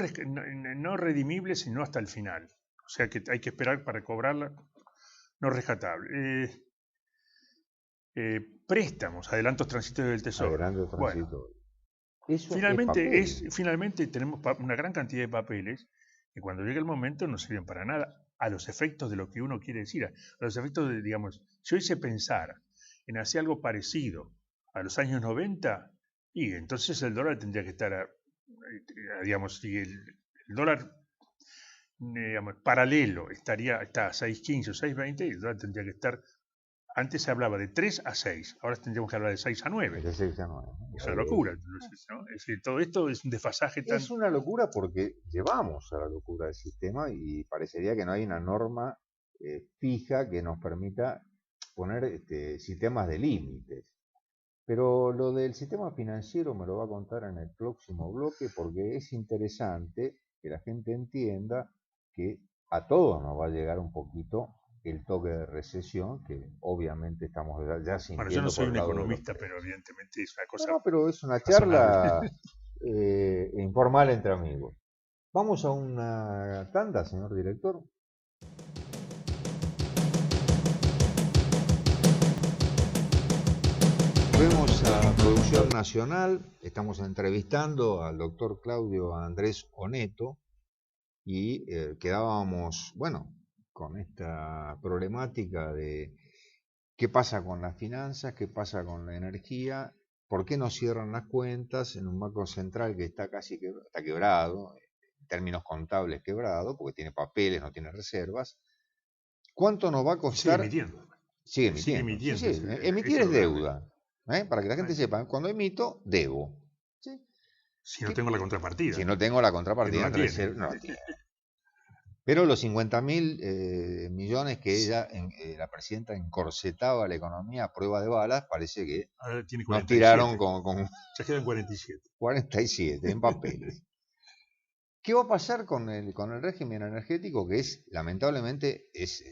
redimible, sino hasta el final. O sea que hay que esperar para cobrarla, no rescatable. Préstamos, adelantos transitorios del Tesoro.
Adelantos transitorios.
Bueno, finalmente tenemos una gran cantidad de papeles que cuando llega el momento no sirven para nada a los efectos de lo que uno quiere decir. A los efectos de, digamos, si hoy se pensara en hacer algo parecido a los años 90, y entonces el dólar tendría que estar, digamos, si el dólar paralelo está a 6.15 o 6.20, el dólar tendría que estar Antes se hablaba de 3 a 6, ahora tendríamos que hablar de 6 a 9.
De 6 a 9.
Es una locura. Entonces, ¿no? Es decir, todo esto es un desfasaje tan...
Es una locura porque llevamos a la locura del sistema y parecería que no hay una norma fija que nos permita poner sistemas de límites. Pero lo del sistema financiero me lo va a contar en el próximo bloque porque es interesante que la gente entienda que a todos nos va a llegar un poquito el toque de recesión que obviamente estamos ya sintiendo.
Bueno, yo no soy
por
un
el lado
economista, pero evidentemente es una cosa...
No, pero es una
razonable.
charla informal entre amigos. Vamos a una tanda, señor director. Volvemos a Producción Nacional. Estamos entrevistando al doctor Claudio Andrés Oneto y quedábamos, bueno, con esta problemática de qué pasa con las finanzas, qué pasa con la energía, por qué no cierran las cuentas en un banco central que está casi está quebrado, en términos contables quebrado, porque tiene papeles, no tiene reservas. ¿Cuánto nos va a costar?
Sigue emitiendo.
Sigue emitiendo. Sí, sí. Emitir es deuda. Para que la gente sepa, cuando emito, debo. ¿Sí?
Si no tengo la contrapartida.
Si no tengo la contrapartida,
no
no la tiene. Pero los 50.000 millones que la presidenta encorsetaba la economía a prueba de balas, parece que
tiene 47.
Nos tiraron con
Ya quedan 47.
47 en papeles. ¿Qué va a pasar con el régimen energético que lamentablemente, es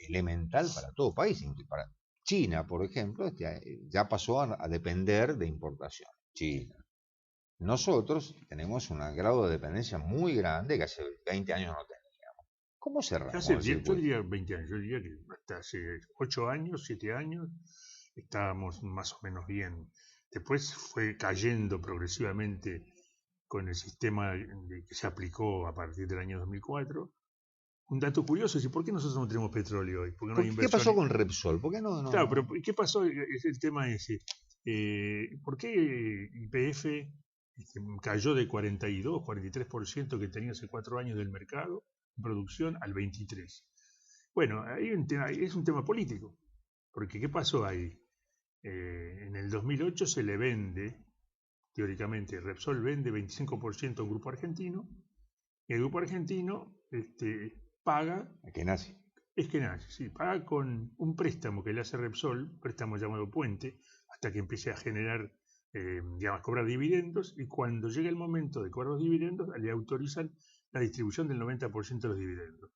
elemental para todo país? Para China, por ejemplo, ya pasó a depender de importación. China. Nosotros tenemos un grado de dependencia muy grande que hace 20 años no teníamos. ¿Cómo cerramos?
Yo diría 20 años, yo diría que hasta hace 8 años, 7 años, estábamos más o menos bien. Después fue cayendo progresivamente con el sistema que se aplicó a partir del año 2004. Un dato curioso es, ¿por qué nosotros no tenemos petróleo hoy?
¿Qué pasó con Repsol? ¿Por qué no?
Claro, pero ¿qué pasó? Es el tema ese. ¿Por qué YPF cayó de 42, 43% que tenía hace 4 años del mercado de producción al 23%? Bueno, ahí es un tema político. Porque ¿qué pasó ahí? En el 2008 se le vende, teóricamente, Repsol vende 25% a un grupo argentino, y el grupo argentino paga... Es que nace, sí, paga con un préstamo que le hace Repsol, préstamo llamado Puente, hasta que empiece a generar, cobrar dividendos, y cuando llega el momento de cobrar los dividendos, le autorizan la distribución del 90% de los dividendos.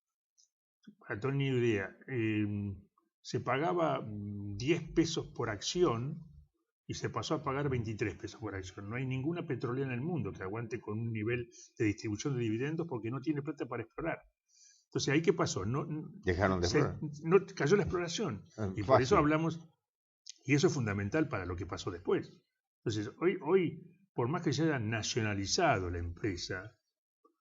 Para tener una idea, se pagaba 10 pesos por acción y se pasó a pagar 23 pesos por acción. No hay ninguna petrolera en el mundo que aguante con un nivel de distribución de dividendos porque no tiene plata para explorar. Entonces, ¿ahí qué pasó?
Dejaron de explorar.
Cayó la exploración. Y por eso hablamos, y eso es fundamental para lo que pasó después. Entonces, hoy por más que se haya nacionalizado la empresa,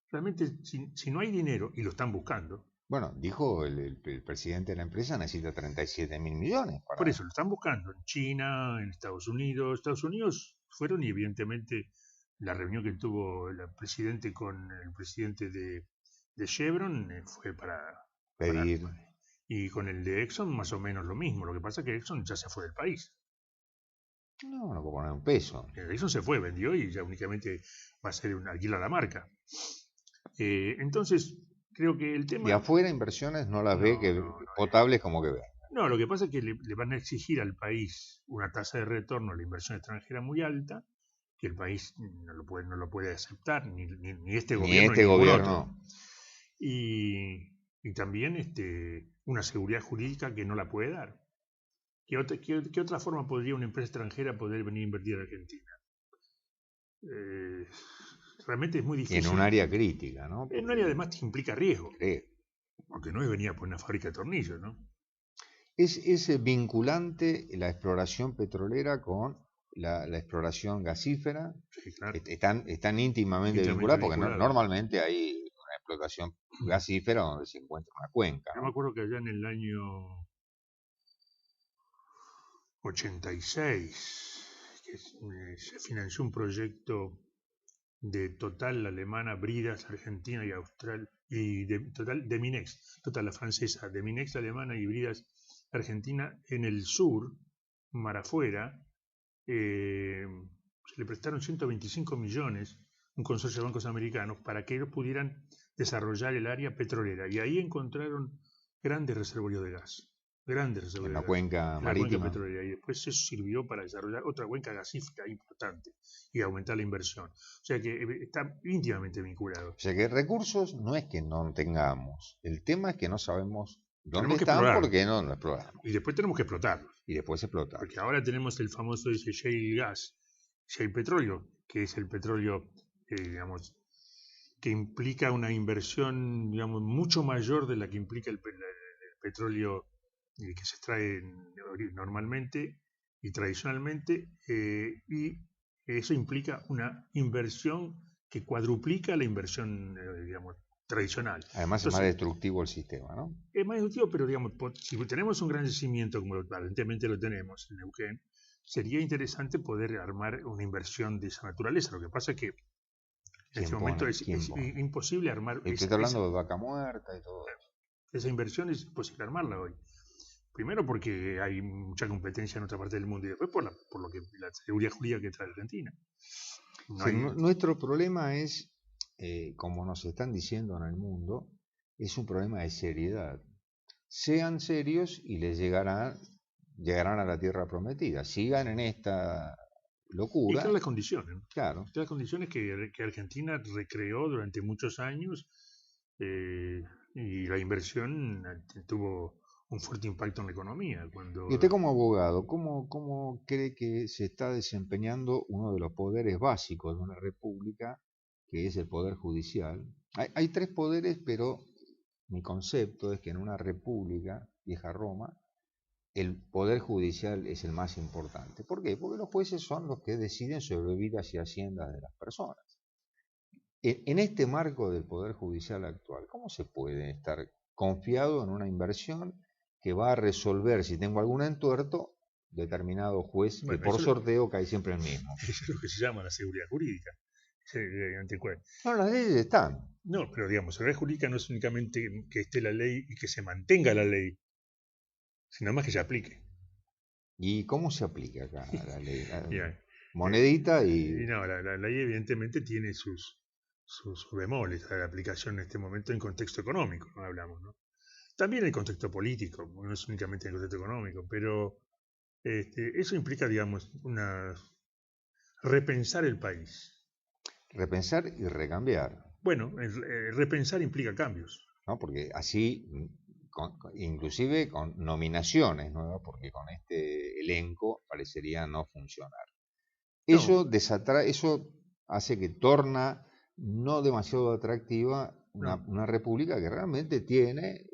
realmente si no hay dinero, y lo están buscando.
Bueno, dijo el presidente de la empresa, necesita 37.000 millones.
Por eso, lo están buscando en China, en Estados Unidos. Estados Unidos fueron, y evidentemente la reunión que tuvo el presidente con el presidente de Chevron fue para
pedir.
Y con el de Exxon más o menos lo mismo. Lo que pasa es que Exxon ya se fue del país.
No puedo poner un peso.
Exxon se fue, vendió y ya únicamente va a ser un alquiler a la marca. Entonces, creo que el tema...
De afuera inversiones no las ve potables como que ve.
No, lo que pasa es que le van a exigir al país una tasa de retorno a la inversión extranjera muy alta, que el país no lo puede aceptar, ni este gobierno.
Ni este gobierno.
Y también una seguridad jurídica que no la puede dar. ¿Qué otra forma podría una empresa extranjera poder venir a invertir en Argentina? Realmente es muy difícil.
Y en un área crítica, ¿no?
En un área además que implica riesgo.
Sí.
Porque no es venir a poner una fábrica de tornillos, ¿no?
Es vinculante la exploración petrolera con la exploración gasífera.
Sí, claro.
Están íntimamente vinculadas porque normalmente hay una explotación gasífera donde se encuentra una cuenca, ¿no?
Yo me acuerdo que allá en el año 86 que se financió un proyecto de Total alemana, Bridas argentina y austral, y de Total de Minex, Total la francesa, de Minex alemana y Bridas Argentina en el sur, mar afuera, se le prestaron 125 millones, un consorcio de bancos americanos, para que ellos pudieran desarrollar el área petrolera. Y ahí encontraron grandes reservorios de gas. Grandes
En
reservorios
la
de gas.
cuenca
En la cuenca
marítima.
petrolera. Y después eso sirvió para desarrollar otra cuenca gasífera importante y aumentar la inversión. O sea que está íntimamente vinculado.
O sea que recursos no es que no tengamos. El tema es que no sabemos dónde
Tenemos que
están
explorarlos.
porque no lo exploramos.
Y después tenemos que explotarlos.
Y después explotar.
Porque ahora tenemos el famoso ese shale gas, shale petróleo, que es el petróleo, digamos, que implica una inversión, digamos, mucho mayor de la que implica el petróleo que se extrae normalmente y tradicionalmente, y eso implica una inversión que cuadruplica la inversión, digamos, tradicional.
Además es
Entonces,
más destructivo el sistema, ¿no?
es más destructivo, pero digamos, si tenemos un gran yacimiento, como aparentemente lo tenemos en Neuquén, sería interesante poder armar una inversión de esa naturaleza. Lo que pasa es que en este momento es imposible armar
Estoy hablando de Vaca Muerta y todo eso.
Esa inversión es imposible armarla hoy. Primero porque hay mucha competencia en otra parte del mundo y después por lo que la seguridad jurídica que trae Argentina.
Nuestro problema es, como nos están diciendo en el mundo, es un problema de seriedad. Sean serios y les llegarán a la tierra prometida. Sigan en esta locura.
Y crear las condiciones.
Claro.
Las condiciones que Argentina recreó durante muchos años y la inversión tuvo un fuerte impacto en la economía.
Y usted como abogado, ¿cómo cree que se está desempeñando uno de los poderes básicos de una república, que es el poder judicial? Hay tres poderes, pero mi concepto es que en una república, vieja Roma, el poder judicial es el más importante. ¿Por qué? Porque los jueces son los que deciden sobre vidas y haciendas de las personas. En este marco del poder judicial actual, ¿cómo se puede estar confiado en una inversión que va a resolver, si tengo algún entuerto, determinado juez, que por sorteo cae siempre el mismo?
Eso es lo que se llama la seguridad jurídica.
No, las leyes están.
No, pero digamos, seguridad jurídica no es únicamente que esté la ley y que se mantenga la ley, sino más que se aplique.
¿Y cómo se aplica acá la ley?
Monedita y... No, la ley evidentemente tiene sus bemoles a la aplicación en este momento en contexto económico, no hablamos, ¿no? También en contexto político, no es únicamente en el contexto económico, pero eso implica, digamos, repensar el país.
Repensar y recambiar.
Bueno, repensar implica cambios.
¿No? Porque así, inclusive con nominaciones nuevas, porque con este elenco parecería no funcionar. No. Eso hace que torna no demasiado atractiva una república que realmente tiene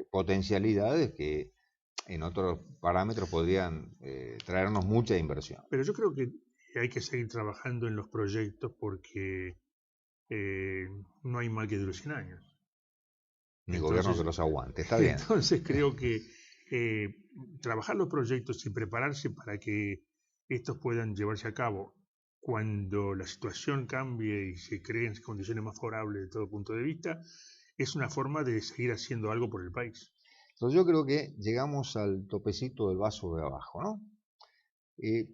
potencialidades que en otros parámetros podrían traernos mucha inversión.
Pero yo creo que hay que seguir trabajando en los proyectos porque no hay mal que dure 100 años.
Ni gobierno que los aguante, está bien.
Entonces creo que trabajar los proyectos y prepararse para que estos puedan llevarse a cabo cuando la situación cambie y se creen condiciones más favorables de todo punto de vista, es una forma de seguir haciendo algo por el país.
Entonces yo creo que llegamos al topecito del vaso de abajo, ¿no?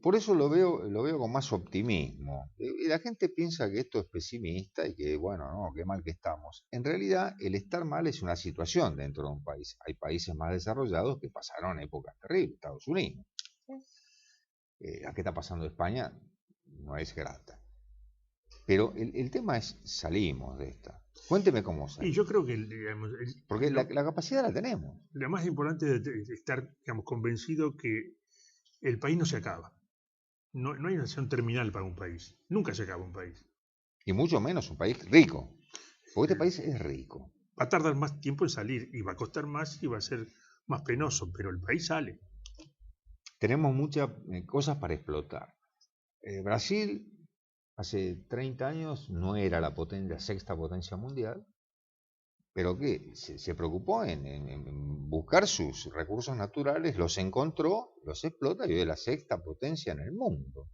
Por eso lo veo con más optimismo. La gente piensa que esto es pesimista y que, bueno, no, qué mal que estamos. En realidad, el estar mal es una situación dentro de un país. Hay países más desarrollados que pasaron épocas terribles, Estados Unidos. ¿A qué está pasando España? No es grata. Pero el tema es, salimos de esta. Cuénteme cómo salimos.
Y yo creo que, digamos,
porque la capacidad la tenemos.
Lo más importante es estar, digamos, convencido que el país no se acaba. No hay una acción terminal para un país. Nunca se acaba un país.
Y mucho menos un país rico. Porque este país es rico.
Va a tardar más tiempo en salir y va a costar más y va a ser más penoso, pero el país sale.
Tenemos muchas cosas para explotar. Brasil hace 30 años no era la sexta potencia mundial, pero que se preocupó en buscar sus recursos naturales, los encontró, los explota y hoy es la sexta potencia en el mundo.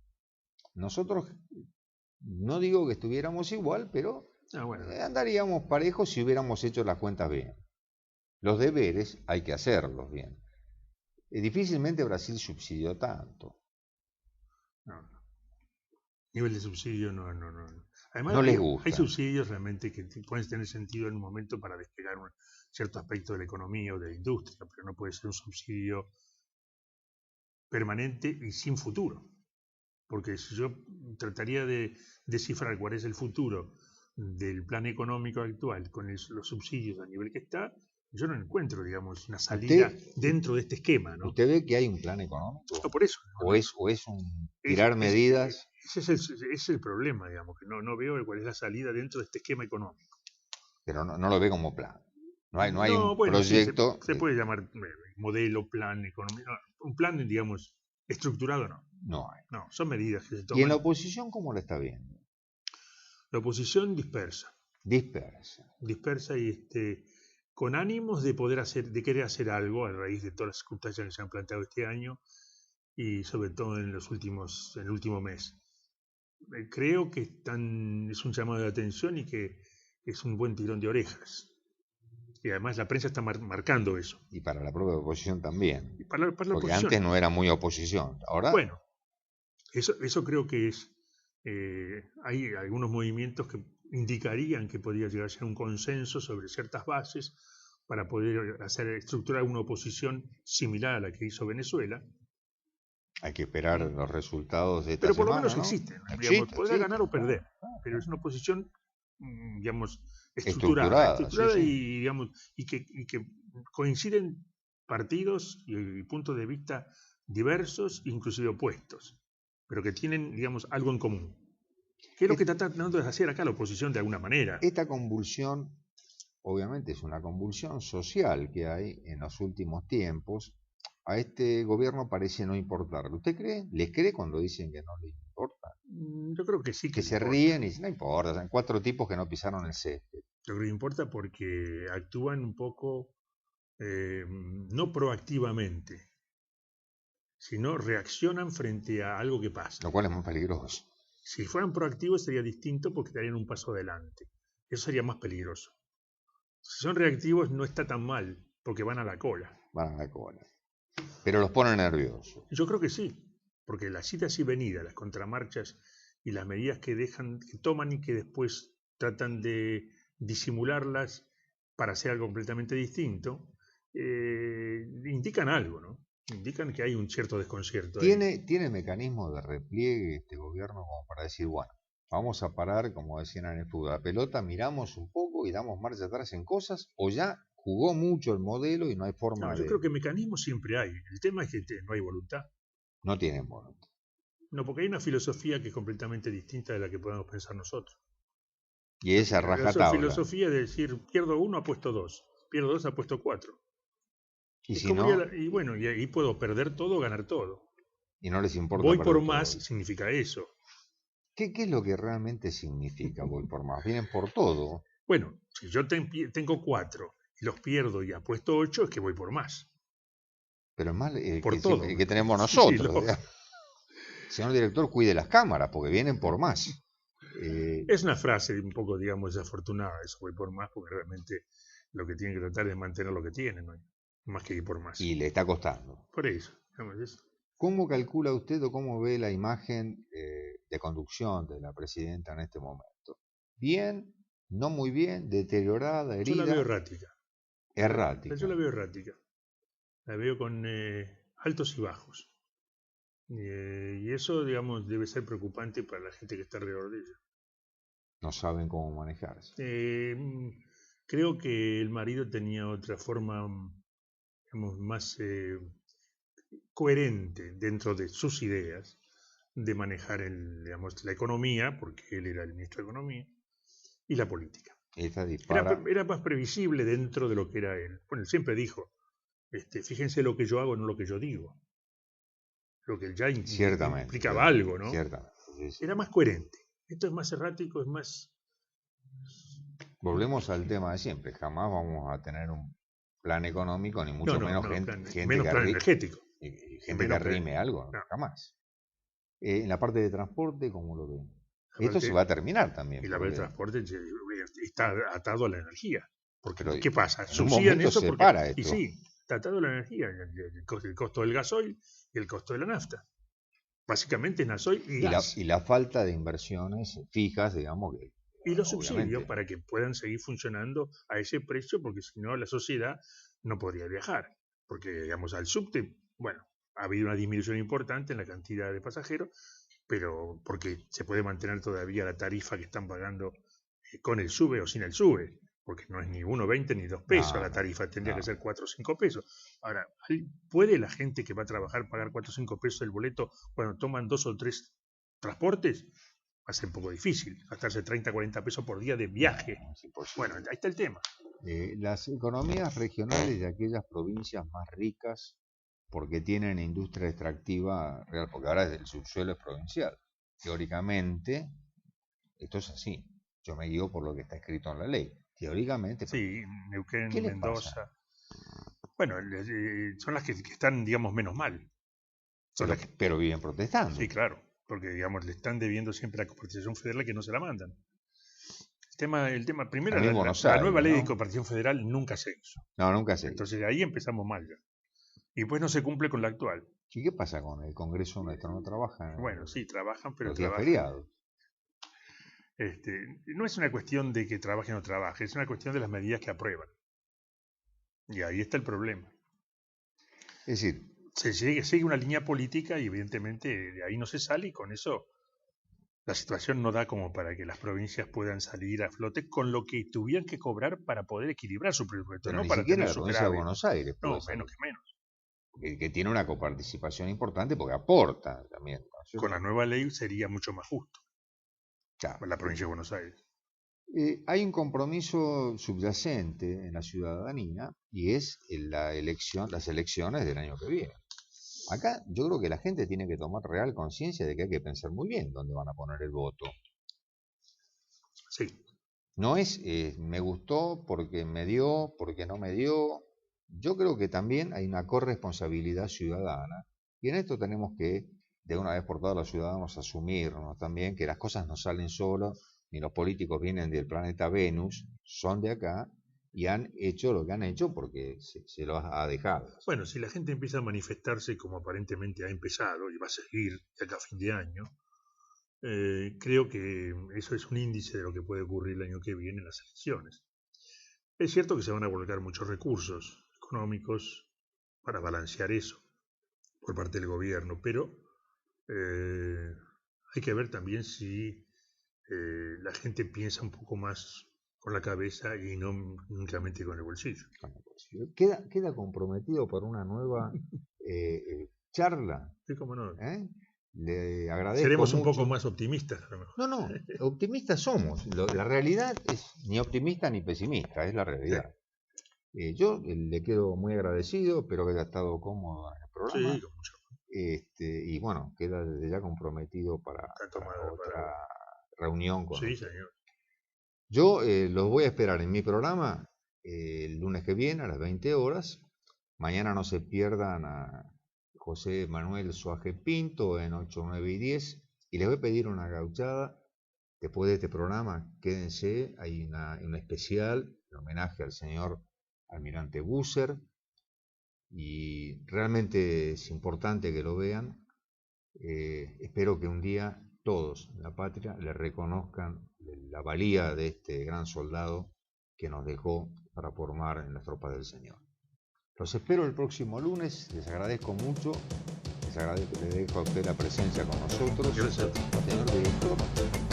Nosotros, no digo que estuviéramos igual, pero andaríamos parejos si hubiéramos hecho las cuentas bien. Los deberes hay que hacerlos bien. Difícilmente Brasil subsidió tanto.
No. Nivel de subsidio, no. Además,
No les
hay
gusta.
subsidios realmente que pueden tener sentido en un momento para despegar un cierto aspecto de la economía o de la industria, pero no puede ser un subsidio permanente y sin futuro. Porque si yo trataría de descifrar cuál es el futuro del plan económico actual con los subsidios a nivel que está, yo no encuentro, digamos, una salida dentro de este esquema, ¿no?
¿Usted ve que hay un plan económico?
No, por eso.
¿O es un tirar medidas?
Ese es el problema, digamos, que no veo cuál es la salida dentro de este esquema económico.
Pero no lo ve como plan. No hay un
bueno,
proyecto.
Sí, se puede llamar modelo, plan, economía. No, un plan, digamos, estructurado no.
No hay.
No, son medidas que se toman.
¿Y en la oposición cómo la está viendo?
La oposición dispersa. Dispersa y con ánimos de querer hacer algo a raíz de todas las circunstancias que se han planteado este año y sobre todo en el último mes. Creo que es un llamado de atención y que es un buen tirón de orejas. Y además la prensa está marcando eso.
Y para la propia oposición también.
Y para la
porque
oposición.
Antes no era muy oposición. Ahora.
Bueno, eso creo que es. Hay algunos movimientos que indicarían que podría llegar a ser un consenso sobre ciertas bases para poder estructurar una oposición similar a la que hizo Venezuela.
Hay que esperar los resultados de esta
semana. Pero por
semana,
lo menos
¿no?
existe. Podrá ganar o perder, pero es una oposición, digamos, estructurada sí. y que coinciden partidos y puntos de vista diversos, inclusive opuestos, pero que tienen, digamos, algo en común. ¿Qué es lo que está tratando de hacer acá la oposición de alguna manera?
Esta convulsión, obviamente, es una convulsión social que hay en los últimos tiempos. A este gobierno parece no importarle. ¿Usted cree? ¿Les cree cuando dicen que no le importa?
Yo creo que sí.
Que se ríen y dicen, no importa, son 4 tipos que no pisaron el césped.
Yo creo que importa porque actúan un poco, no proactivamente, sino reaccionan frente a algo que pasa.
Lo cual es muy peligroso.
Si fueran proactivos sería distinto porque darían un paso adelante. Eso sería más peligroso. Si son reactivos no está tan mal porque van a la cola.
Van a la cola. Pero los pone nerviosos.
Yo creo que sí, porque las idas y venidas, las contramarchas y las medidas que toman y que después tratan de disimularlas para hacer algo completamente distinto, indican algo, ¿no? Indican que hay un cierto desconcierto.
¿Tiene mecanismo de repliegue este gobierno como para decir, bueno, vamos a parar, como decían en el fútbol, la pelota, miramos un poco y damos marcha atrás en cosas, o ya jugó mucho el modelo y no hay forma de...
Yo creo que mecanismos siempre hay. El tema es que no hay voluntad.
No tienen voluntad.
No, porque hay una filosofía que es completamente distinta de la que podemos pensar nosotros.
Y esa rajatabla.
La filosofía de decir, pierdo 1, apuesto 2. Pierdo 2, apuesto 4.
Y si no...
y bueno, y ahí puedo perder todo o ganar todo.
Y no les importa.
Voy por más significa eso.
¿Qué es lo que realmente significa voy por más? Vienen por todo.
Bueno, si yo tengo 4 y los pierdo y apuesto 8, es que voy por más.
Pero es más
por todo.
El que tenemos nosotros. Señor director, cuide las cámaras, porque vienen por más.
Es una frase un poco, digamos, desafortunada, eso, voy por más, porque realmente lo que tiene que tratar es mantener lo que tiene, ¿no? Más que ir por más.
Y le está costando.
Por eso, digamos eso.
¿Cómo calcula usted o cómo ve la imagen de conducción de la presidenta en este momento? ¿Bien? ¿No muy bien? ¿Deteriorada? ¿Herida?
Yo la veo errática.
Errática.
Yo la veo errática. La veo con altos y bajos. Y eso, digamos, debe ser preocupante para la gente que está alrededor de ella.
No saben cómo manejarse.
Creo que el marido tenía otra forma, digamos, más coherente dentro de sus ideas de manejar la economía, porque él era el ministro de Economía, y la política. Era más previsible dentro de lo que era él. Bueno, él siempre dijo, fíjense lo que yo hago, no lo que yo digo. Lo que ya implicaba algo, ¿no?
Ciertamente. Sí.
Era más coherente. Esto es más errático, es más...
Volvemos al tema de siempre. Jamás vamos a tener un plan económico, ni mucho menos gente
plan energético.
Gente que arrime algo, no. Jamás. En la parte de transporte, ¿cómo lo ven? Esto se va a terminar también.
Y la parte de transporte está atado a la energía. Porque,
pero
¿qué pasa?
Subsidian eso porque...
Y sí, está atado a la energía, el costo del gasoil y el costo de la nafta. Básicamente es gasoil y gas.
Y la falta de inversiones fijas, digamos.
Y los subsidios para que puedan seguir funcionando a ese precio, porque si no la sociedad no podría viajar. Porque, digamos, al subte, bueno, ha habido una disminución importante en la cantidad de pasajeros, pero porque se puede mantener todavía la tarifa que están pagando con el SUBE o sin el SUBE, porque no es ni 1,20 ni 2 pesos la tarifa, tendría que ser 4 o 5 pesos. Ahora, ¿puede la gente que va a trabajar pagar 4 o 5 pesos el boleto cuando toman 2 o 3 transportes? Va a ser un poco difícil, gastarse 30, 40 pesos por día de viaje. Bueno, ahí está el tema.
Las economías regionales de aquellas provincias más ricas, porque tienen industria extractiva real, porque ahora el subsuelo es provincial. Teóricamente, esto es así. Yo me guío por lo que está escrito en la ley. Teóricamente.
Sí, Neuquén, Mendoza. Bueno, son las que están, digamos, menos mal.
Pero viven protestando.
Sí, claro, porque, digamos, le están debiendo siempre a la Compartición Federal que no se la mandan. El tema primero, la nueva ley de Compartición Federal nunca se hizo.
No, nunca se hizo.
Entonces ahí empezamos mal ya. Y pues no se cumple con la actual.
¿Y qué pasa con el Congreso nuestro? ¿No trabajan?
Bueno, sí, trabajan, pero
trabajan feriados.
No es una cuestión de que trabaje o no trabaje, es una cuestión de las medidas que aprueban. Y ahí está el problema.
Es decir,
se sigue una línea política y evidentemente de ahí no se sale, y con eso la situación no da como para que las provincias puedan salir a flote con lo que tuvieran que cobrar para poder equilibrar su presupuesto.
Pero
no
ni
para
siquiera
tener
la provincia de Buenos Aires.
No, menos que menos.
Que tiene una coparticipación importante porque aporta también.
Con la nueva ley sería mucho más justo.
Claro.
La provincia de Buenos Aires.
Hay un compromiso subyacente en la ciudadanía y es las elecciones del año que viene. Acá yo creo que la gente tiene que tomar real conciencia de que hay que pensar muy bien dónde van a poner el voto.
Sí.
No es me gustó porque me dio, porque no me dio. Yo creo que también hay una corresponsabilidad ciudadana y en esto tenemos que, de una vez por todas, los ciudadanos asumirnos también que las cosas no salen solos, ni los políticos vienen del planeta Venus, son de acá y han hecho lo que han hecho porque se los ha dejado.
Bueno, si la gente empieza a manifestarse como aparentemente ha empezado y va a seguir de acá a fin de año, creo que eso es un índice de lo que puede ocurrir el año que viene en las elecciones. Es cierto que se van a volcar muchos recursos económicos para balancear eso por parte del gobierno, pero hay que ver también si la gente piensa un poco más con la cabeza y no únicamente con el bolsillo.
Queda comprometido por una nueva charla.
Sí, cómo no.
Le agradezco.
Seremos
mucho.
Un poco más optimistas, a lo mejor.
No, optimistas somos. La realidad es ni optimista ni pesimista, es la realidad. Sí. Yo le quedo muy agradecido, espero que haya estado cómodo en el programa.
Sí, con mucho.
Y bueno, queda desde ya comprometido para otra reunión con
Sí, señor.
Yo los voy a esperar en mi programa el lunes que viene a las 20 horas. Mañana no se pierdan a José Manuel Suaje Pinto en 8, 9 y 10. Y les voy a pedir una gauchada. Después de este programa, quédense. Hay un especial en homenaje al señor Almirante Busser. Y realmente es importante que lo vean. Espero que un día todos en la patria le reconozcan la valía de este gran soldado que nos dejó para formar en las tropas del Señor. Los espero el próximo lunes, les agradezco mucho, les dejo a usted la presencia con nosotros,
Gracias.
señor director.